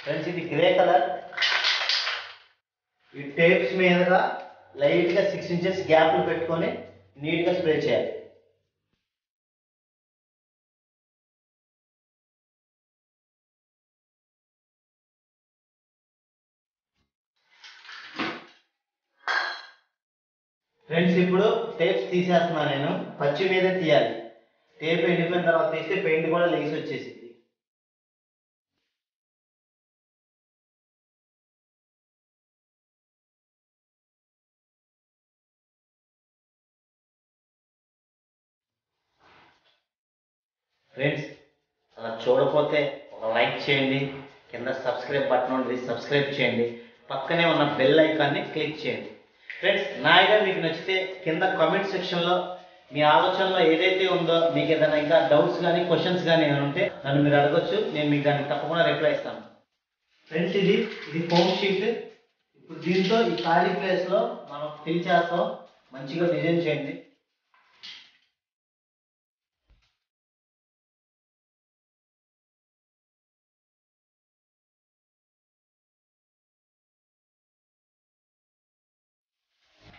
Friends ఇది grey colour. ఈ tapes మీదగా లైట్గా 6 ఇంచెస్ గ్యాప్లు పెట్టుకొని నీట్గా స్ప్రే చేయాలి. ఫ్రెండ్స్ ఇప్పుడు టేప్స్ తీసేస్తున్నాను నేను. పచ్చి మీద తీయాలి. టేప్ ఎండిపోయిన తర్వాత తీస్తే పెయింట్ కూడా లేసి వచ్చేసింది. ఫ్రెండ్స్ అలా చూడకపోతే ఒక లైక్ చేయండి, కింద సబ్స్క్రైబ్ బటన్ ఉంటుంది, సబ్స్క్రైబ్ చేయండి, పక్కనే ఉన్న బెల్ ఐకాన్ని క్లిక్ చేయండి. ఫ్రెండ్స్ నా ఐడియా మీకు నచ్చితే కింద కామెంట్ సెక్షన్లో మీ ఆలోచనలో ఏదైతే ఉందో, మీకు ఏదైనా ఇంకా డౌట్స్ కానీ క్వశ్చన్స్ కానీ ఏమైనా ఉంటే నన్ను మీరు అడగచ్చు. నేను మీకు దానికి తప్పకుండా రిప్లై ఇస్తాను. ఫ్రెండ్స్ ఇది ఫోమ్ షీట్. ఇప్పుడు దీంతో ఈ ఖాళీ ప్లేస్లో మనం ఫిల్ చేస్తాం. మంచిగా డిజైన్ చేయండి.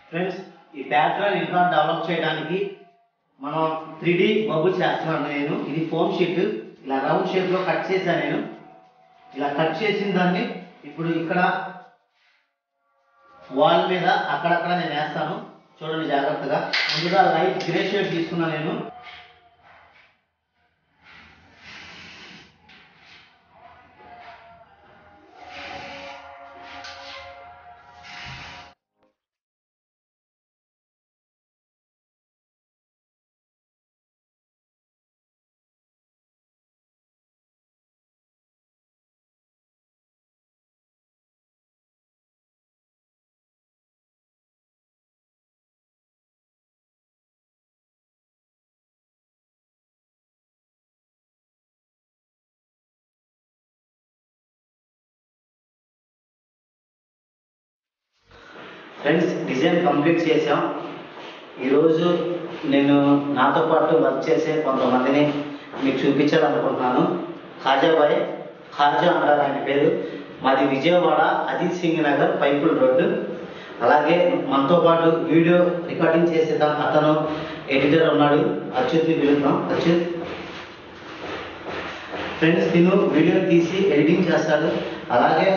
ఫ్రెండ్స్ ఈ ప్యాటర్న్ ఇంకా డెవలప్ చేయడానికి మనం 3D బబుల్స్ చేస్తున్నాను నేను. ఇది ఫోమ్ షీట్ ఇలా రౌండ్ షేప్లో కట్ చేశాను నేను. ఇలా కట్ చేసిన దాన్ని ఇప్పుడు ఇక్కడ వాల్ మీద అక్కడక్కడ నేను వేస్తాను. చూడండి జాగ్రత్తగా. ముందుగా లైట్ గ్రే షేడ్ తీసుకున్నాను నేను. ఫ్రెండ్స్ డిజైన్ కంప్లీట్ చేసాం. ఈరోజు నేను నాతో పాటు వర్క్ చేసే కొంతమందిని మీకు చూపించాలనుకుంటున్నాను. ఖాజా అంటారు ఆయన పేరు. మాది విజయవాడ అజిత్ సింగ్ నగర్ పైపుల్ రోడ్డు. అలాగే మనతో పాటు వీడియో రికార్డింగ్ చేసే అతను ఎడిటర్ ఉన్నాడు, అచ్యుత్ని పిలుద్దాం. అచ్యుత్ ఫ్రెండ్స్ తిను వీడియో తీసి ఎడిటింగ్ చేస్తాడు. అలాగే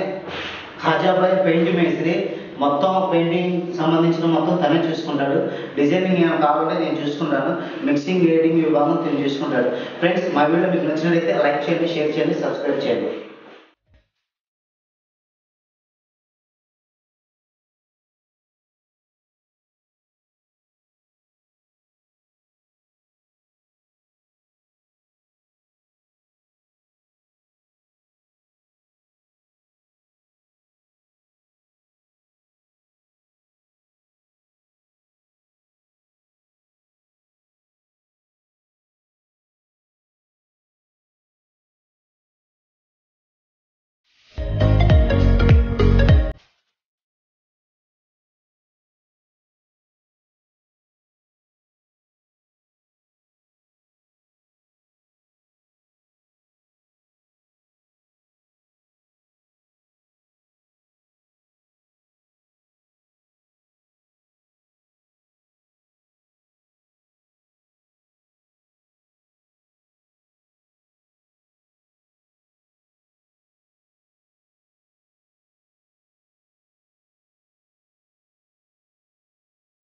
ఖాజాబాయ్ పెయింట్ మేస్త్రి, మొత్తం పెయింటింగ్ సంబంధించిన మొత్తం తనే చూసుకుంటాడు. డిజైనింగ్ ఏమైనా కావాలంటే నేను చూసుకుంటాను. మిక్సింగ్ ఎడిటింగ్ విభాగం తను చూసుకుంటాడు. ఫ్రెండ్స్ మా వీడియో మీకు నచ్చినట్లయితే లైక్ చేయండి, షేర్ చేయండి, సబ్స్క్రైబ్ చేయండి.